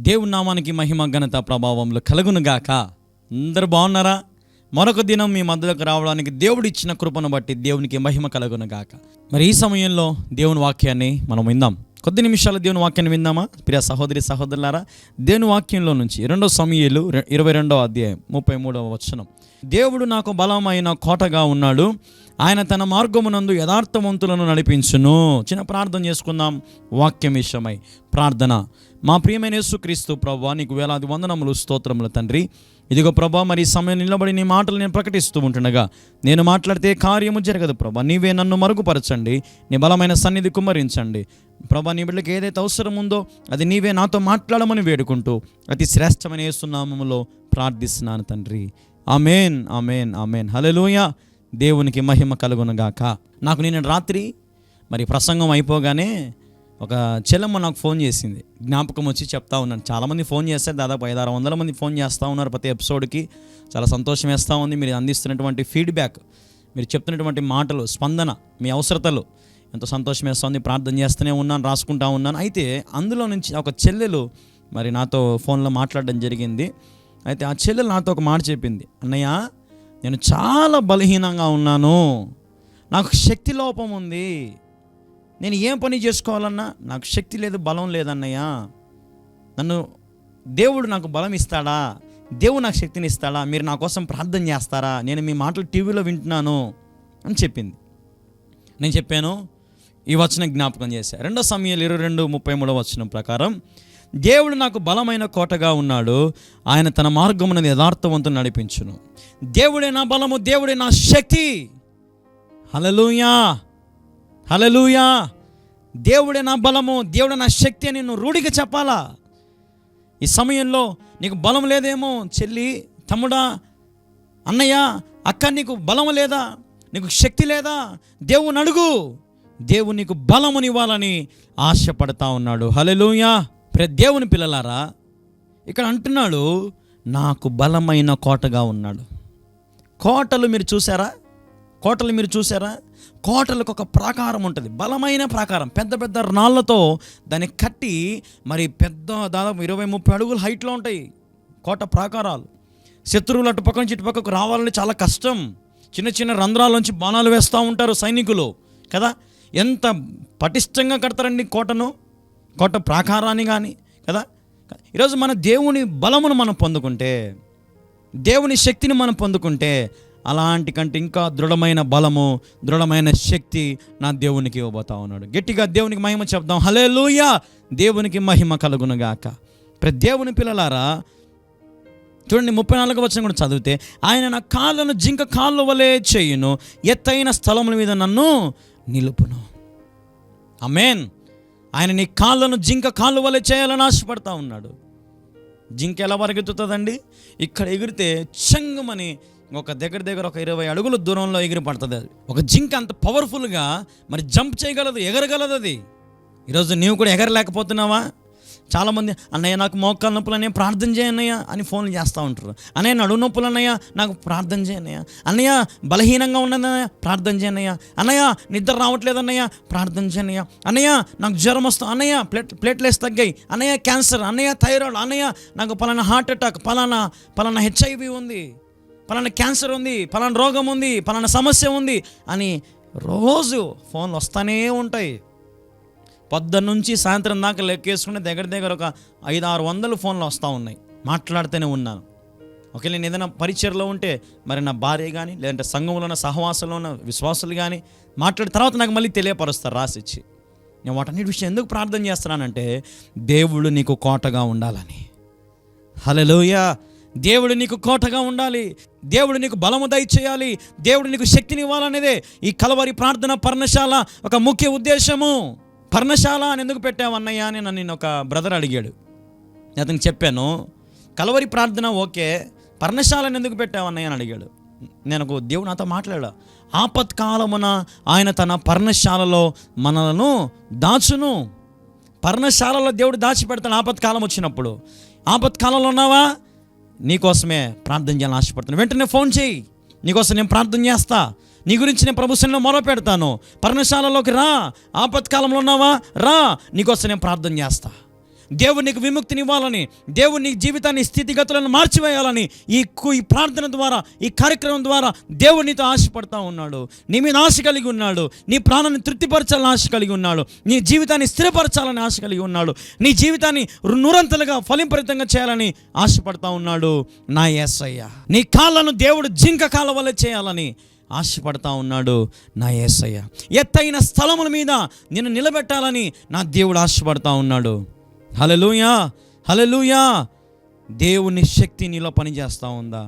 దేవుని నామానికి మహిమ ఘనత ప్రభావములు కలుగునుగాక. అందరూ బాగున్నారా? మరొక దినం మీ మధ్యలోకి రావడానికి దేవుడు ఇచ్చిన కృపను బట్టి దేవునికి మహిమ కలుగునుగాక. మరి ఈ సమయంలో దేవుని వాక్యాన్ని మనం విందాం. కొద్ది నిమిషాలు దేవుని వాక్యాన్ని విందామా? ప్రియ సహోదరి సహోదరులారా, దేవుని వాక్యంలో నుంచి 2 సమూయేలు 22వ అధ్యాయం 33వ వచనం. దేవుడు నాకు బలమైన కోటగా ఉన్నాడు, ఆయన తన మార్గమునందు యథార్థవంతులను నడిపించును. చిన్న ప్రార్థన చేసుకుందాం వాక్యం విషయమై. ప్రార్థన. మా ప్రియమైన యేసుక్రీస్తు ప్రభువా, నీకు వేలాది వందనములు స్తోత్రములు తండ్రి. ఇదిగో ప్రభా, మరి ఈ సమయం నిలబడి నీ మాటలు నేను ప్రకటిస్తూ ఉంటుండగా నేను మాట్లాడితే కార్యము జరగదు ప్రభా. నీవే నన్ను మరుగుపరచండి, నీ బలమైన సన్నిధి కుమ్మరించండి ప్రభా. నీ బిడ్డకి ఏదైతే అవసరం ఉందో అది నీవే నాతో మాట్లాడమని వేడుకుంటూ అతి శ్రేష్టమైన యేసు నామములో ప్రార్థిస్తున్నాను తండ్రి. ఆమేన్, ఆమేన్, ఆమేన్. హల్లెలూయా. దేవునికి మహిమ కలుగునుగాక. నాకు నిన్న రాత్రి మరి ప్రసంగం అయిపోగానే ఒక చెల్లెమ్మ నాకు ఫోన్ చేసింది. జ్ఞాపకం వచ్చి చెప్తా ఉన్నాను. చాలామంది ఫోన్ చేస్తారు, దాదాపు 500-600 మంది ఫోన్ చేస్తూ ఉన్నారు ప్రతి ఎపిసోడ్కి. చాలా సంతోషం వేస్తూ ఉంది. మీరు అందిస్తున్నటువంటి ఫీడ్బ్యాక్, మీరు చెప్తున్నటువంటి మాటలు, స్పందన, మీ అవసరతలు ఎంతో సంతోషం వేస్తుంది. ప్రార్థన చేస్తూనే ఉన్నాను, రాసుకుంటా ఉన్నాను. అయితే అందులో నుంచి ఒక చెల్లెలు మరి నాతో ఫోన్లో మాట్లాడడం జరిగింది. అయితే ఆ చెల్లెలు నాతో ఒక మాట చెప్పింది. అన్నయ్య, నేను చాలా బలహీనంగా ఉన్నాను, నాకు శక్తి లోపం ఉంది, నేను ఏం పని చేసుకోవాలన్నా నాకు శక్తి లేదు, బలం లేదన్నయ్య. దేవుడు నాకు బలం ఇస్తాడా? దేవుడు నాకు శక్తిని ఇస్తాడా? మీరు నా కోసం ప్రార్థన చేస్తారా? నేను మీ మాటలు టీవీలో వింటున్నాను అని చెప్పింది. నేను చెప్పాను, ఈ వచనం జ్ఞాపకం చేశాను. 2 సమూయేలు 22:33 వచనం ప్రకారం, దేవుడు నాకు బలమైన కోటగా ఉన్నాడు, ఆయన తన మార్గమున యథార్థవంతుని నడిపించును. దేవుడే నా బలము, దేవుడే నా శక్తి. హల్లెలూయా, హల్లెలూయా. దేవుడే నా బలము, దేవుడే నా శక్తి అని నువ్వు రూఢిగా చెప్పాలా? ఈ సమయంలో నీకు బలం లేదేమో చెల్లి, తమ్ముడా, అన్నయ్య, అక్క, నీకు బలం లేదా? నీకు శక్తి లేదా? దేవుని అడుగు. దేవుడు నీకు బలమునివ్వాలని ఆశపడతా ఉన్నాడు. హల్లెలూయా. దేవుని పిల్లలారా, ఇక్కడ అంటున్నాడు, నాకు బలమైన కోటగా ఉన్నాడు. కోటలు మీరు చూసారా? కోటలకు ఒక ప్రాకారం ఉంటుంది, బలమైన ప్రాకారం. పెద్ద పెద్ద రాళ్ళతో దాన్ని కట్టి మరి పెద్ద దాదాపు 20-30 అడుగుల హైట్లో ఉంటాయి కోట ప్రాకారాలు. శత్రువులు అటుపక్క నుంచి ఇటుపక్కకు రావాలని చాలా కష్టం. చిన్న చిన్న రంధ్రాల్లోంచి బాణాలు వేస్తూ ఉంటారు సైనికులు కదా. ఎంత పటిష్టంగా కడతారండి కోట ప్రాకారాన్ని కానీ కదా. ఈరోజు మన దేవుని బలమును మనం పొందుకుంటే, దేవుని శక్తిని మనం పొందుకుంటే, అలాంటి కంటే ఇంకా దృఢమైన బలము, దృఢమైన శక్తి నా దేవునికి ఇవ్వబోతా ఉన్నాడు. గట్టిగా దేవునికి మహిమ చెప్దాం. హల్లెలూయా. దేవునికి మహిమ కలుగునుగాక. దేవుని పిల్లలారా, చూడండి 34వ వచనం కూడా చదివితే, ఆయన నా కాళ్ళను జింక కాళ్ళ వలె చేయును, ఎత్తైన స్థలముల మీద నన్ను నిలుపును. ఆమేన్. ఆయన నీ కాళ్ళను జింక కాళ్ళ వలె చేయాలని ఆశపడతా ఉన్నాడు. జింక ఎలా పరిగెత్తుతుందండి? ఇక్కడ ఎగిరితే చెంగమని ఒక దగ్గర ఒక 20 అడుగుల దూరంలో ఎగిరి పడుతుంది. అది ఒక జింక అంత పవర్ఫుల్గా మరి జంప్ చేయగలదు, ఎగరగలదు. అది ఈరోజు నీవు కూడా ఎగరలేకపోతున్నావా? చాలామంది, అన్నయ్య నాకు మోకాలు నొప్పులు అన్నయ్య ప్రార్థన చేయన్నయ్య అని ఫోన్లు చేస్తూ ఉంటారు. అన్నయ్య నడుము నొప్పులు అన్నయ్య నాకు ప్రార్థన చేయన్నయ్య, అన్నయ్య బలహీనంగా ఉన్నదన్నయ్య ప్రార్థన చేయన్నయ్య, అన్నయ్య నిద్ర రావట్లేదు అన్నయ్య ప్రార్థన చేయన్నయ్య, అన్నయ్య నాకు జ్వరం వస్తుంది అన్నయ్య, ప్లేట్లెట్స్ తగ్గాయి అన్నయ్య, క్యాన్సర్ అన్నయ్య, థైరాయిడ్ అన్నయ్య, నాకు పలానా హార్ట్ అటాక్, పలానా HIV ఉంది, పలానా క్యాన్సర్ ఉంది, పలానా రోగం ఉంది, పలానా సమస్య ఉంది అని రోజు ఫోన్లు వస్తూనే ఉంటాయి. పొద్దున్న నుంచి సాయంత్రం దాకా లెక్కేసుకుని దగ్గర ఒక 500-600 ఫోన్లు వస్తూ ఉన్నాయి. మాట్లాడుతూనే ఉన్నాను. ఒకవేళ నేను ఏదైనా పరిచయలో ఉంటే మరి నా భార్య కానీ, లేదంటే సంఘంలో ఉన్న సహవాసంలో ఉన్న విశ్వాసులు కానీ మాట్లాడిన తర్వాత నాకు మళ్ళీ తెలియపరుస్తారు రాసిచ్చి. నేను వాటన్నిటి విషయం ఎందుకు ప్రార్థన చేస్తున్నానంటే, దేవుడు నీకు కోటగా ఉండాలని. హల్లెలూయా. దేవుడు నీకు కోటగా ఉండాలి, దేవుడు నీకు బలము దయచేయాలి, దేవుడు నీకు శక్తిని ఇవ్వాలనేదే ఈ కలవరి ప్రార్థన పర్ణశాల ఒక ముఖ్య ఉద్దేశము. పర్ణశాల అని ఎందుకు పెట్టావన్నయ్య అని నన్ను ఒక బ్రదర్ అడిగాడు. అతనికి చెప్పాను, కలవరి ప్రార్థన ఓకే, పర్ణశాలను ఎందుకు పెట్టావన్నయ్య అని అడిగాడు. నేను దేవుడు నాతో మాట్లాడా. ఆపత్కాలమున ఆయన తన పర్ణశాలలో మనలను దాచును. పర్ణశాలలో దేవుడు దాచిపెడతాను ఆపత్కాలం వచ్చినప్పుడు. ఆపత్కాలంలో ఉన్నావా? నీకోసమే ప్రార్థన చేయాలని ఆశపడుతున్నాను. వెంటనే ఫోన్ చేయి, నీకోసం నేను ప్రార్థన చేస్తా, నీ గురించి నేను ప్రభు సన్నిధిలో మొర పెడతాను. పర్ణశాలలోకి రా. ఆపత్కాలంలో ఉన్నావా? రా, నీకోసం నేను ప్రార్థన చేస్తా. దేవుడు నీకు విముక్తినివ్వాలని, దేవుడు నీ జీవితాన్ని స్థితిగతులను మార్చివేయాలని ఈ ప్రార్థన ద్వారా, ఈ కార్యక్రమం ద్వారా దేవుడు నీతో ఆశపడతా ఉన్నాడు. నీ మీద ఆశ కలిగి ఉన్నాడు. నీ ప్రాణాన్ని తృప్తిపరచాలని ఆశ కలిగి ఉన్నాడు. నీ జీవితాన్ని స్థిరపరచాలని ఆశ కలిగి ఉన్నాడు. నీ జీవితాన్ని నూరంతలుగా ఫలింపరితంగా చేయాలని ఆశపడతా ఉన్నాడు నా యేసయ్య. నీ కాళ్ళను దేవుడు జింక కాళ్ళ వల్ల చేయాలని ఆశపడతా ఉన్నాడు నా యేసయ్య. ఎత్తైన స్థలముల మీద నిన్ను నిలబెట్టాలని నా దేవుడు ఆశపడతా ఉన్నాడు. హల్లెలూయా, హల్లెలూయా. దేవుని శక్తి నీలో పనిచేస్తూ ఉందా?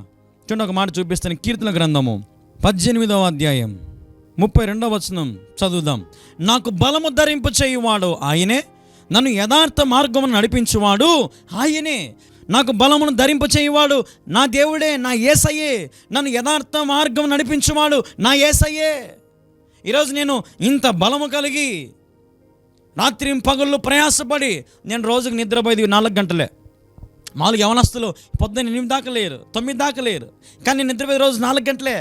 చూడండి, ఒక మాట చూపిస్తాను. కీర్తన గ్రంథము 18వ అధ్యాయం 32వ వచనం చదువుదాం. నాకు బలము ధరింపు చేయువాడు ఆయనే, నన్ను యథార్థ మార్గమును నడిపించువాడు ఆయనే. నాకు బలమును ధరింప చేయువాడు నా దేవుడే, నా యేసయ్యే. నన్ను యథార్థ మార్గం నడిపించువాడు నా యేసయ్యే. ఈరోజు నేను ఇంత బలము కలిగి రాత్రి పగళ్ళు ప్రయాసపడి నేను రోజుకు నిద్రపోయేది 4 గంటలే. మామూలుగా యవనస్తులు పొద్దున్న 8 దాకా లేరు, 9 దాకా లేరు. కానీ నేను నిద్రపోయే రోజు 4 గంటలే.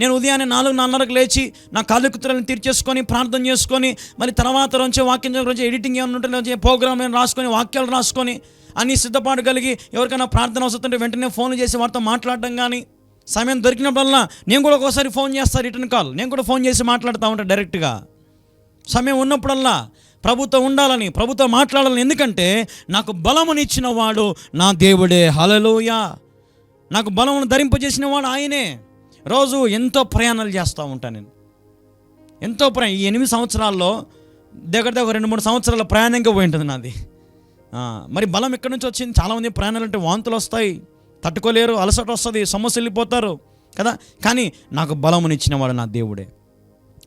నేను ఉదయాన్నే 4:30కు లేచి నా కాళ్ళకుతులను తీర్చేసుకొని ప్రార్థన చేసుకొని, మరి తర్వాత నుంచి వాక్యం గురించి ఎడిటింగ్ ఏమైనా ఉంటే ప్రోగ్రామ్ ఏమైనా రాసుకొని, వాక్యాలు రాసుకొని అన్నీ సిద్ధపాటు కలిగి, ఎవరికైనా ప్రార్థన అవసరం వెంటనే ఫోన్ చేసి వారితో మాట్లాడడం. కానీ సమయం దొరికినప్పుడల్లా నేను కూడా ఒకసారి ఫోన్ చేస్తాను, రిటర్న్ కాల్ నేను కూడా ఫోన్ చేసి మాట్లాడుతూ ఉంటాను డైరెక్ట్గా. సమయం ఉన్నప్పుడల్లా ప్రభుతో ఉండాలని, ప్రభుతో మాట్లాడాలని. ఎందుకంటే నాకు బలమునిచ్చిన వాడు నా దేవుడే. హల్లెలూయా. నాకు బలమును ధరింపజేసిన వాడు ఆయనే. రోజు ఎంతో ప్రయాణాలు చేస్తూ ఉంటాను నేను. ఎంతో ఈ 8 సంవత్సరాల్లో దగ్గర 2-3 సంవత్సరాల ప్రయాణంగా పోయి ఉంటుంది నాది. మరి బలం ఎక్కడి నుంచి వచ్చింది? చాలామంది ప్రయాణాలు అంటే వాంతులు వస్తాయి, తట్టుకోలేరు, అలసట వస్తుంది, సమస్య వెళ్ళిపోతారు కదా. కానీ నాకు బలమునిచ్చిన వాడు నా దేవుడే.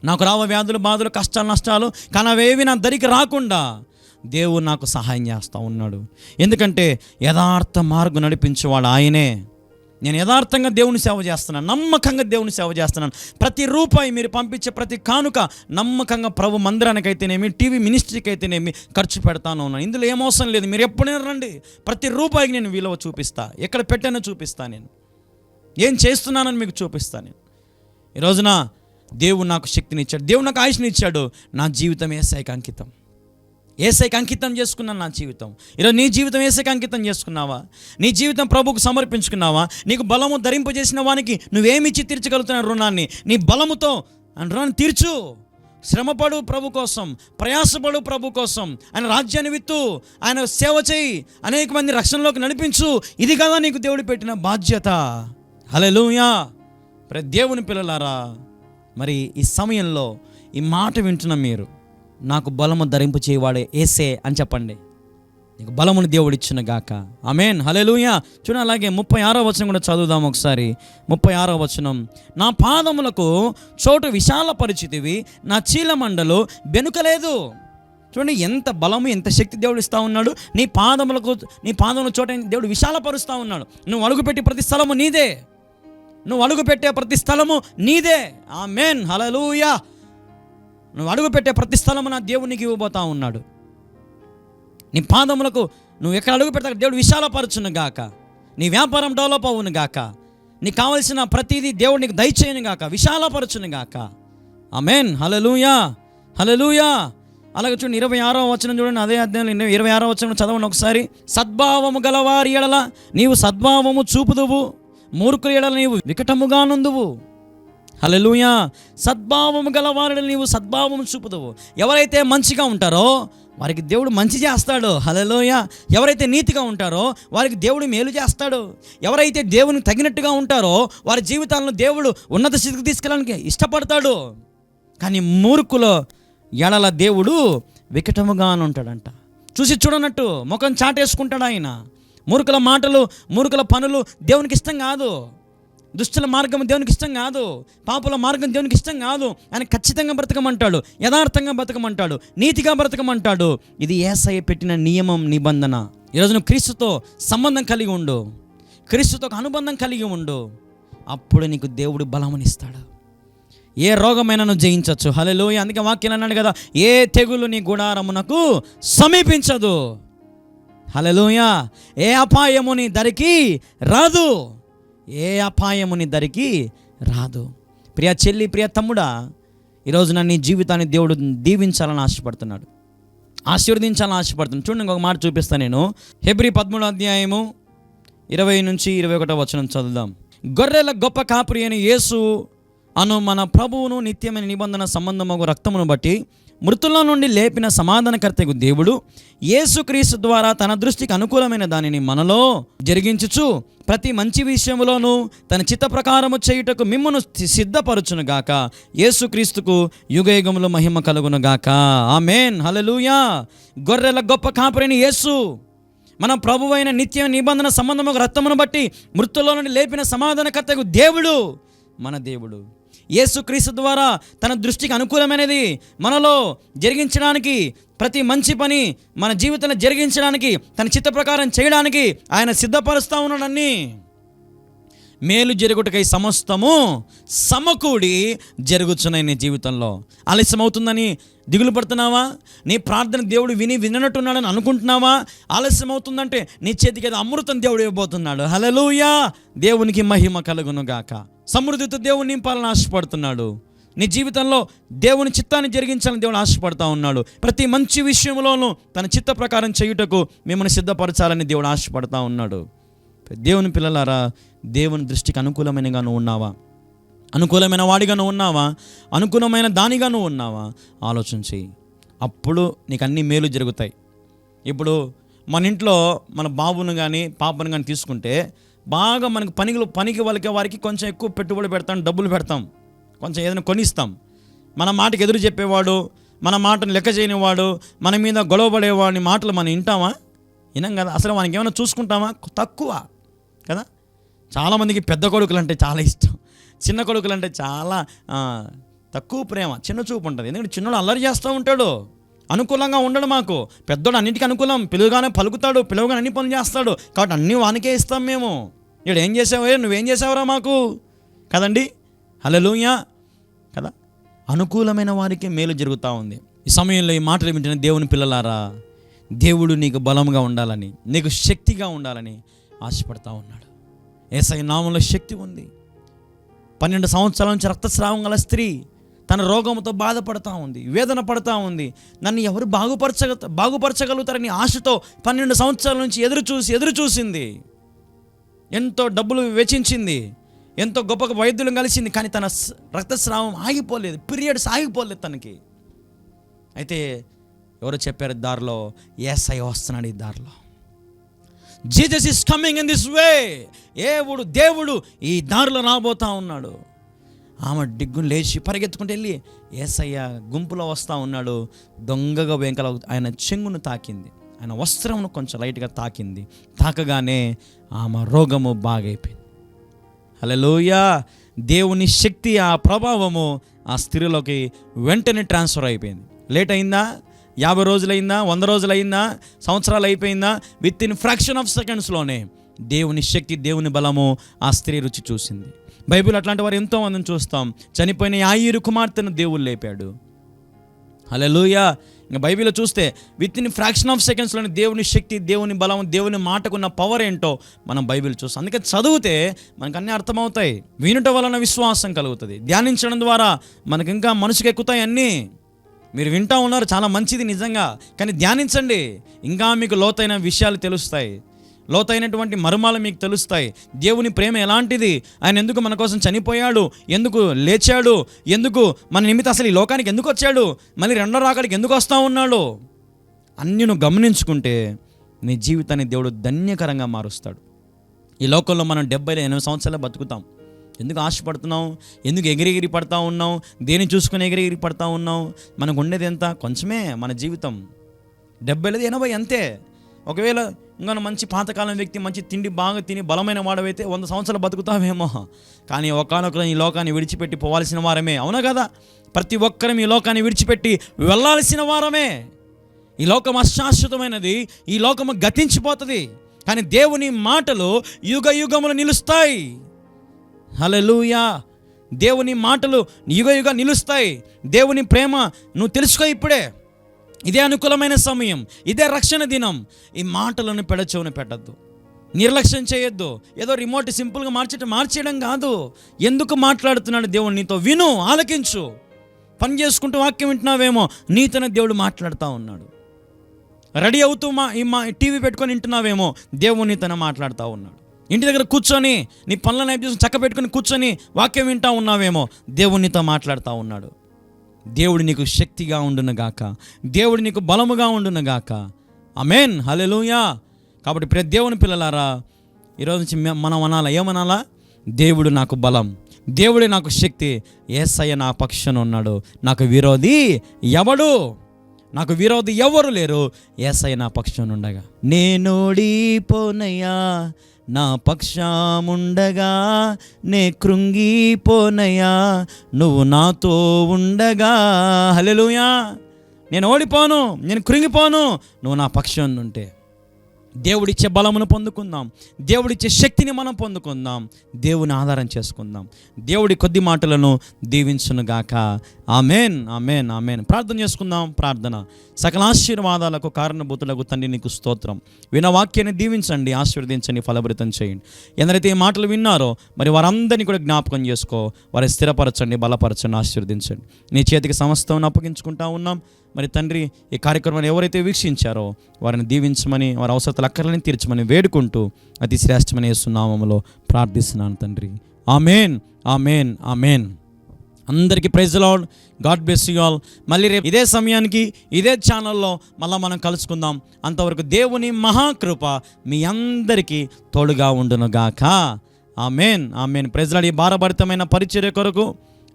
నాకు రావ వ్యాధులు, బాధలు, కష్టాలు, నష్టాలు, కానీ అవేవి నా దరికి రాకుండా దేవుడు నాకు సహాయం చేస్తూ ఉన్నాడు. ఎందుకంటే యథార్థ మార్గం నడిపించేవాడు ఆయనే. నేను యథార్థంగా దేవుని సేవ చేస్తున్నాను, నమ్మకంగా దేవుని సేవ చేస్తున్నాను. ప్రతి రూపాయి మీరు పంపించే ప్రతి కానుక నమ్మకంగా ప్రభు మందిరానికి అయితేనేమి, టీవీ మినిస్ట్రీకి అయితేనేమి ఖర్చు పెడతాను ఉన్నాను. ఇందులో ఏమవసరం లేదు, మీరు ఎప్పుడైనా రండి. ప్రతి రూపాయికి నేను విలువ చూపిస్తా, ఎక్కడ పెట్టానో చూపిస్తాను, నేను ఏం చేస్తున్నానని మీకు చూపిస్తాను. ఈ రోజున దేవుడు నాకు శక్తిని ఇచ్చాడు, దేవుడు నాకు ఆయుష్ని ఇచ్చాడు. నా జీవితం యేసయ్యకి అంకితం. యేసయ్యకి అంకితం చేసుకున్నాను నా జీవితం. ఈరోజు నీ జీవితం యేసయ్యకి అంకితం చేసుకున్నావా? నీ జీవితం ప్రభువుకు సమర్పించుకున్నావా? నీకు బలము ధరింపజేసిన వానికి నువ్వేమిచ్చి తీర్చగలుగుతున్నావు రుణాన్ని? నీ బలముతో రుణాన్ని తీర్చు. శ్రమపడు ప్రభు కోసం, ప్రయాసపడు ప్రభు కోసం. ఆయన రాజ్యాన్ని విత్తు, ఆయన సేవ చేయి, అనేక మంది రక్షణలోకి నడిపించు. ఇది కదా నీకు దేవుడు పెట్టిన బాధ్యత. హల్లెలూయా. దేవుని పిల్లలారా, మరి ఈ సమయంలో ఈ మాట వింటున్న మీరు, నాకు బలము ధరింపు చేయవాడే యేసే అని చెప్పండి. నీకు బలమును దేవుడు ఇచ్చిన గాక. ఆమేన్, హల్లెలూయా. చూడండి, అలాగే 36వ వచనం కూడా చదువుదాం ఒకసారి. 36వ వచనం. నా పాదములకు చోటు విశాలపరిచితివి, నా చీలమండలు బెనుకలేదు. చూడండి, ఎంత బలము, ఎంత శక్తి దేవుడు ఇస్తూ ఉన్నాడు. నీ పాదముల చోట దేవుడు విశాలపరుస్తూ ఉన్నాడు. నువ్వు అడుగుపెట్టే ప్రతి స్థలము నీదే. నువ్వు అడుగుపెట్టే ప్రతి స్థలము నీదే. ఆమేన్, హల్లెలూయా. నువ్వు అడుగుపెట్టే ప్రతి స్థలము నా దేవుడు నీకు ఇవ్వబోతా ఉన్నాడు. నీ పాదములకు నువ్వు ఎక్కడ అడుగు పెడతా దేవుడు విశాలపరచును గాక. నీ వ్యాపారం డెవలప్ అవును గాక. నీకు కావలసిన ప్రతిదీ దేవుడు నీకు దయచేయను గాక, విశాలపరచును గాక. ఆమేన్, హల్లెలూయా, హల్లెలూయా. అలాగే చూడండి, 26వ వచనం చూడండి. అదే అధ్యాయంలో 26వ వచనం చదవండి ఒకసారి. సద్భావము గలవారి ఎడల నీవు సద్భావము చూపుదువు, మూర్ఖుల ఎడల నీవు వికటముగా నుందువు. హల్లెలూయా. సద్భావము గలవారి నీవు సద్భావము చూపుదువు. ఎవరైతే మంచిగా ఉంటారో వారికి దేవుడు మంచి చేస్తాడు. హల్లెలూయా. ఎవరైతే నీతిగా ఉంటారో వారికి దేవుడు మేలు చేస్తాడు. ఎవరైతే దేవునికి తగినట్టుగా ఉంటారో వారి జీవితాలను దేవుడు ఉన్నత స్థితికి తీసుకెళ్ళడానికి ఇష్టపడతాడు. కానీ మూర్ఖుల ఎడల దేవుడు వికటముగా ఉంటాడంట. చూసి చూడనట్టు ముఖం చాటేసుకుంటాడు ఆయన. మూర్ఖుల మాటలు, మూర్ఖుల పనులు దేవునికి ఇష్టం కాదు. దుష్టుల మార్గం దేవునికి ఇష్టం కాదు. పాపుల మార్గం దేవునికి ఇష్టం కాదు. ఆయన ఖచ్చితంగా బ్రతకమంటాడు, యథార్థంగా బ్రతకమంటాడు, నీతిగా బ్రతకమంటాడు. ఇది యేసయ్య పెట్టిన నియమం, నిబంధన. ఈరోజు నువ్వు క్రీస్తుతో సంబంధం కలిగి ఉండు, క్రీస్తుతో ఒక అనుబంధం కలిగి ఉండు. అప్పుడు నీకు దేవుడు బలమునిస్తాడు. ఏ రోగమైనా నువ్వు జయించవచ్చు. హల్లెలూయా. అందుకే వాక్యం అన్నాడు కదా, ఏ తెగులు నీ గుడారమునకు సమీపించదు. హల్లెలూయా. ఏ అపాయము నీ దరికి రాదు, ఏ అపాయము నీ దరికి రాదు. ప్రియ చెల్లి, ప్రియ తమ్ముడా, ఈరోజు నీ జీవితాన్ని దేవుడు దీవించాలని ఆశపడుతున్నాడు. ఆశీర్వదించాలని ఆశపడుతున్నాను. చూడండి, ఇంకొక మాట చూపిస్తాను నేను. హెబ్రీ 13వ అధ్యాయము 20-21 వచనం చదువుదాం. గొర్రెల గొప్ప కాపురి అయిన యేసు అను మన ప్రభువును నిత్యమైన నిబంధన సంబంధము రక్తమును బట్టి మృతుల్లో నుండి లేపిన సమాధానకర్తకు దేవుడు యేసుక్రీస్తు ద్వారా తన దృష్టికి అనుకూలమైన దానిని మనలో జరిగించుచు ప్రతి మంచి విషయంలోనూ తన చిత్త ప్రకారము చేయుటకు మిమ్మును సిద్ధపరచునుగాక. యేసుక్రీస్తుకు యుగయుగములో మహిమ కలుగునుగాక. ఆమేన్, హల్లెలూయా. గొర్రెల గొప్ప కాపురైన యేసు మన ప్రభువైన నిత్య నిబంధన సంబంధము రక్తమును బట్టి మృతుల్లో నుండి లేపిన సమాధానకర్తకు దేవుడు మన దేవుడు. యేసుక్రీస్తు ద్వారా తన దృష్టికి అనుకూలమైనది మనలో జరిగించడానికి, ప్రతి మంచి పని మన జీవితంలో జరిగించడానికి, తన చిత్త ప్రకారం చేయడానికి ఆయన సిద్ధపరుస్తూ ఉన్నాడన్ని. మేలు జరుగుటకై సమస్తము సమకూడి జరుగుతున్నాయి. నీ జీవితంలో ఆలస్యం అవుతుందని దిగులు పడుతున్నావా? నీ ప్రార్థన దేవుడు వినట్టున్నాడని అనుకుంటున్నావా? ఆలస్యం అవుతుందంటే నీ చేతికి ఏదో అమృతం దేవుడు ఇవ్వబోతున్నాడు. హల్లెలూయా, దేవునికి మహిమ కలుగును గాక. సమృద్ధితో దేవుని నింపాలని ఆశపడుతున్నాడు. నీ జీవితంలో దేవుని చిత్తాన్ని జరిగించాలని దేవుడు ఆశపడతా ఉన్నాడు. ప్రతి మంచి విషయంలోనూ తన చిత్త ప్రకారం చేయుటకు మిమ్మల్ని సిద్ధపరచాలని దేవుడు ఆశపడతా ఉన్నాడు. దేవుని పిల్లలారా, దేవుని దృష్టికి అనుకూలమైనగా నువ్వు ఉన్నావా? అనుకూలమైన వాడిగా నువ్వు ఉన్నావా? అనుకూలమైన దానిగా నువ్వు ఉన్నావా? ఆలోచన చెయ్యి. అప్పుడు నీకు అన్ని మేలు జరుగుతాయి. ఇప్పుడు మన ఇంట్లో మన బాబును కానీ పాపను కానీ తీసుకుంటే బాగా మనకు పనికి వాళ్ళకి వారికి కొంచెం ఎక్కువ పెట్టుబడి పెడతాం, డబ్బులు పెడతాం, కొంచెం ఏదైనా కొనిస్తాం. మన మాటకి ఎదురు చెప్పేవాడు, మన మాటను లెక్క చేయనివాడు, మన మీద గొడవ పడేవాడిని మాటలు మనం వింటామా? వినం కదా. అసలు మనకి ఏమైనా చూసుకుంటామా? తక్కువ కదా. చాలామందికి పెద్ద కొడుకులు అంటే చాలా ఇష్టం, చిన్న కొడుకులు అంటే చాలా తక్కువ ప్రేమ, చిన్న చూపు ఉంటుంది. ఎందుకంటే చిన్నోడు అల్లరి చేస్తూ ఉంటాడు, అనుకూలంగా ఉండడు. మాకు పెద్దోడు అన్నిటికీ అనుకూలం, పిలువగానే పలుకుతాడు, పిలువగానే అన్ని పనులు చేస్తాడు. కాబట్టి అన్నీ వానికే ఇస్తాం మేము. ఇక్కడ ఏం చేసావే, నువ్వేం చేసావురా మాకు కదండి. హల్లెలూయా కదా. అనుకూలమైన వారికి మేలు జరుగుతూ ఉంది. ఈ సమయంలో ఈ మాటలు వింటున్న దేవుని పిల్లలారా, దేవుడు నీకు బలంగా ఉండాలని, నీకు శక్తిగా ఉండాలని ఆశపడతా ఉన్నాడు. యేసయ్య నామములో శక్తి ఉంది. 12 సంవత్సరాల నుంచి రక్తస్రావం గల స్త్రీ తన రోగంతో బాధపడతా ఉంది, వేదన పడతా ఉంది. నన్ను ఎవరు బాగుపరచగలుగుతారని ఆశతో 12 సంవత్సరాల నుంచి ఎదురు చూసింది. ఎంతో డబ్బులు వెచ్చించింది, ఎంతో గొప్ప వైద్యులను కలిసింది. కానీ తన రక్తస్రావం ఆగిపోలేదు, పీరియడ్స్ ఆగిపోలేదు తనకి. అయితే ఎవరో చెప్పారు దారిలో, యేసయ్య వస్తున్నాడు ఈ దారిలో, Jesus is coming in this way. దేవుడు ఈ దారిలో రాబోతా ఉన్నాడు. ఆమె డిగ్గును లేచి పరిగెత్తుకుంటూ వెళ్ళి యేసయ్య గుంపులో వస్తూ ఉన్నాడు. దొంగగా వెంకల ఆయన చెంగును తాకింది, ఆయన వస్త్రమును కొంచెం లైట్గా తాకింది. తాకగానే ఆమె రోగము బాగైపోయింది. హల్లెలూయా. దేవుని శక్తి, ఆ ప్రభావము ఆ స్త్రీలోకి వెంటనే ట్రాన్స్ఫర్ అయిపోయింది. లేట్ అయిందా? 50 రోజులైందా? 100 రోజులైందా? సంవత్సరాలు అయిపోయిందా? విత్ ఇన్ ఫ్రాక్షన్ ఆఫ్ సెకండ్స్లోనే దేవుని శక్తి, దేవుని బలము ఆ స్త్రీ రుచి చూసింది. బైబిల్ అట్లాంటి వారు ఎంతో మందిని చూస్తాం. చనిపోయిన యాయీరు కుమార్తెను దేవుడు లేపాడు. హల్లెలూయా. ఇంకా బైబిల్లో చూస్తే విత్ ఇన్ ఫ్రాక్షన్ ఆఫ్ సెకండ్స్లోనే దేవుని శక్తి, దేవుని బలం, దేవుని మాటకున్న పవర్ ఏంటో మనం బైబిల్ చూస్తాం. అందుకే చదివితే మనకు అన్నీ అర్థమవుతాయి. వినుట వలన విశ్వాసం కలుగుతుంది, ధ్యానించడం ద్వారా మనకి ఇంకా మనసుకు ఎక్కుతాయి అన్నీ. మీరు వింటూ ఉన్నారు, చాలా మంచిది నిజంగా, కానీ ధ్యానించండి, ఇంకా మీకు లోతైన విషయాలు తెలుస్తాయి, లోతైనటువంటి మర్మాలు మీకు తెలుస్తాయి. దేవుని ప్రేమ ఎలాంటిది, ఆయన ఎందుకు మన కోసం చనిపోయాడు, ఎందుకు లేచాడు, ఎందుకు మన నిమిత్తం అసలు ఈ లోకానికి ఎందుకు వచ్చాడు, మళ్ళీ రెండో రాకడికి ఎందుకు వస్తూ ఉన్నాడు, అన్నీ నువ్వు గమనించుకుంటే నీ జీవితాన్ని దేవుడు ధన్యకరంగా మారుస్తాడు. ఈ లోకంలో మనం 70-80 సంవత్సరాలు బతుకుతాం. ఎందుకు ఆశపడుతున్నాం? ఎందుకు ఎగిరెగిరి పడతా ఉన్నాం? దేన్ని చూసుకొని ఎగిరెగిరి పడతా ఉన్నాం? మనకు ఉండేది ఎంత? కొంచెమే మన జీవితం. 70-80 అంతే. ఒకవేళ ఇంకా మంచి పాతకాలం వ్యక్తి, మంచి తిండి బాగా తిని బలమైన వాడవైతే 100 సంవత్సరాలు బతుకుతామేమో. కానీ ఒకానొకరు ఈ లోకాన్ని విడిచిపెట్టి పోవాల్సిన వారమే, అవునా కదా? ప్రతి ఒక్కరం ఈ లోకాన్ని విడిచిపెట్టి వెళ్ళాల్సిన వారమే. ఈ లోకం అశాశ్వతమైనది, ఈ లోకము గతించిపోతుంది. కానీ దేవుని మాటలు యుగ యుగములు నిలుస్తాయి. హల్లెలూయా. దేవుని మాటలు యుగ నిలుస్తాయి. దేవుని ప్రేమ నువ్వు తెలుసుకో ఇప్పుడే. ఇదే అనుకూలమైన సమయం, ఇదే రక్షణ దినం. ఈ మాటలను పెడచెవున పెట్టద్దు, నిర్లక్ష్యం చేయొద్దు. ఏదో రిమోట్ సింపుల్గా మార్చేయడం కాదు. ఎందుకు మాట్లాడుతున్నాడు దేవుడు నీతో? విను, ఆలకించు. పని చేసుకుంటూ వాక్యం వింటున్నావేమో, నీతోనే దేవుడు మాట్లాడుతూ ఉన్నాడు. రెడీ అవుతూ మా టీవీ పెట్టుకొని వింటున్నావేమో, దేవుడు నీతోనే మాట్లాడుతూ ఉన్నాడు. ఇంటి దగ్గర కూర్చొని నీ పనులను అయిపోయి చక్క పెట్టుకొని కూర్చొని వాక్యం వింటూ ఉన్నావేమో, దేవుడు నీతో మాట్లాడుతూ ఉన్నాడు. దేవుడు నీకు శక్తిగా ఉండునుగాక, దేవుడు నీకు బలముగా ఉండునుగాక. ఆమేన్, హల్లెలూయా. కాబట్టి ప్రియ దేవుని పిల్లలారా, ఈరోజు నుంచి మనం అనాలా, ఏమనాలా? దేవుడు నాకు బలం, దేవుడే నాకు శక్తి, యేసయ్య నా పక్షాన ఉన్నాడు, నాకు విరోధి ఎవడు? నాకు విరోధి ఎవరు లేరు, యేసయ్య నా పక్షాన ఉండగా. నేనోడిపోనయ్యా నా పక్షముండగా, నే కృంగిపోనయ్యా నువ్వు నాతో ఉండగా. హల్లెలూయా. నేను ఓడిపోను, నేను కృంగిపోను, నువ్వు నా పక్షం ఉంటే. దేవుడిచ్చే బలమును పొందుకుందాం, దేవుడిచ్చే శక్తిని మనం పొందుకుందాం, దేవుని ఆధారం చేసుకుందాం. దేవుడి కొద్ది మాటలను దీవించునుగాక. ఆమేన్, ఆమేన్, ఆమేన్. ప్రార్థన చేసుకుందాం. ప్రార్థన. సకల ఆశీర్వాదాలకు కారణభూతులకు తండ్రి నీకు స్తోత్రం. విన్న వాక్యాన్ని దీవించండి, ఆశీర్వదించండి, ఫలభరితం చేయండి. ఎందరైతే ఈ మాటలు విన్నారో మరి వారందరినీ కూడా జ్ఞాపకం చేసుకో, వారి స్థిరపరచండి, బలపరచండి, ఆశీర్వదించండి. నీ చేతికి సమస్తం అప్పగించుకుంటా ఉన్నాం. మరి తండ్రి, ఈ కార్యక్రమాన్ని ఎవరైతే వీక్షించారో వారిని దీవించమని, వారి అవసరతలు అక్కర్లని తీర్చమని వేడుకుంటూ అతి శ్రేష్టమైన యేసు నామములో ప్రార్థిస్తున్నాను తండ్రి. ఆమేన్, ఆమేన్, ఆమేన్. అందరికీ praise the lord. God bless you all. మళ్ళీ రేపు ఇదే సమయానికి ఇదే ఛానల్లో మళ్ళీ మనం కలుసుకుందాం. అంతవరకు దేవుని మహాకృప మీ అందరికీ తోడుగా ఉండునుగాక. Amen, amen. Praise the lord. ఈ భారభరితమైన పరిచర్య కొరకు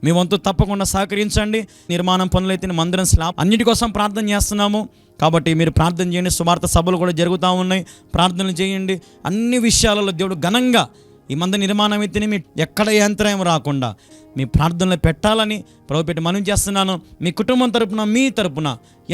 మీ వంతు తప్పకుండా సహకరించండి. నిర్మాణం పనులైతే మందిరం స్లాబ్ అన్నిటి కోసం ప్రార్థన చేస్తున్నాము. కాబట్టి మీరు ప్రార్థన చేయండి. సువార్త సభలు కూడా జరుగుతూ ఉన్నాయి, ప్రార్థనలు చేయండి. అన్ని విషయాలలో దేవుడు ఘనంగా ఈ మందిర నిర్మాణం అయితేనే మీ ఎక్కడ యంత్రం రాకుండా మీ ప్రార్థనలు పెట్టాలని ప్రభుపెట్టి మనం చేస్తున్నాను. మీ కుటుంబం తరపున, మీ తరపున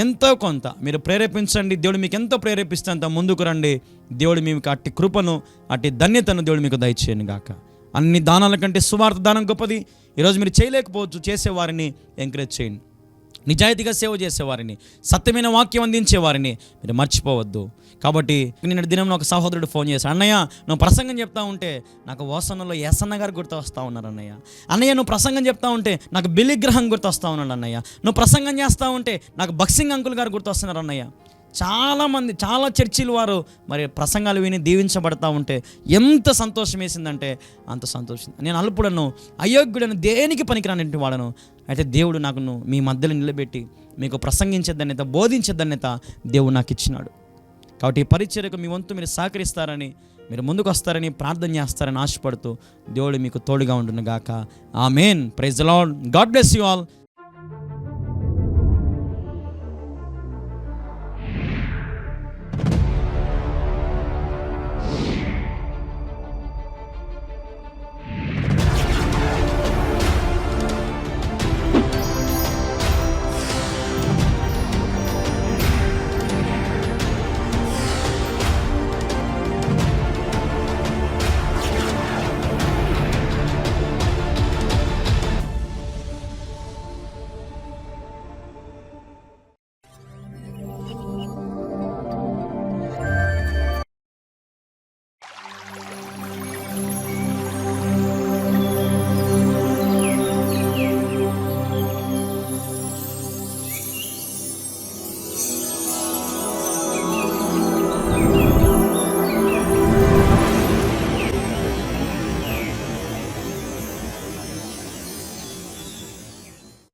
ఎంతో కొంత మీరు ప్రేరేపించండి. దేవుడు మీకు ఎంతో ప్రేరేపిస్తే అంత ముందుకు రండి. దేవుడు మీకు అట్టి కృపను, అట్టి ధన్యతను దేవుడు మీకు దయచేయను గాక. అన్ని దానాల కంటే సువార్త దానం గొప్పది. ఈరోజు మీరు చేయలేకపోవచ్చు, చేసేవారిని ఎంకరేజ్ చేయండి. నిజాయితీగా సేవ చేసేవారిని, సత్యమైన వాక్యం అందించేవారిని మీరు మర్చిపోవద్దు. కాబట్టి నిన్న దినం ఒక సహోదరుడు ఫోన్ చేశాడు, అన్నయ్య నువ్వు ప్రసంగం చెప్తా ఉంటే నాకు ఓసన్నలో ఎస్ఎన్న గారు గుర్తు వస్తూ ఉన్నారు అన్నయ్య. అన్నయ్య నువ్వు ప్రసంగం చెప్తా ఉంటే నాకు బిల్లి గ్రహం గుర్తు వస్తూ ఉన్నాడు అన్నయ్య. నువ్వు ప్రసంగం చేస్తూ ఉంటే నాకు బక్సింగ్ అంకుల్ గారు గుర్తు వస్తున్నారు అన్నయ్య. చాలామంది, చాలా చర్చిల వారు మరి ప్రసంగాలు విని దీవించబడతా ఉంటే ఎంత సంతోషం వేసిందంటే అంత సంతోషం. నేను అల్పుడను, అయోగ్యుడను, దేనికి పనికిరాని వాడను. అయితే దేవుడు నాకు మీ మధ్యలో నిలబెట్టి మీకు ప్రసంగించే ధన్యత, బోధించే ధన్యత దేవుడు నాకు ఇచ్చినాడు. కాబట్టి ఈ పరిచర్యకు మీ వంతు మీరు సహకరిస్తారని, మీరు ముందుకు వస్తారని, ప్రార్థన చేస్తారని ఆశపడుతూ దేవుడు మీకు తోడుగా ఉండును గాక. Amen. Praise the lord. God bless you all.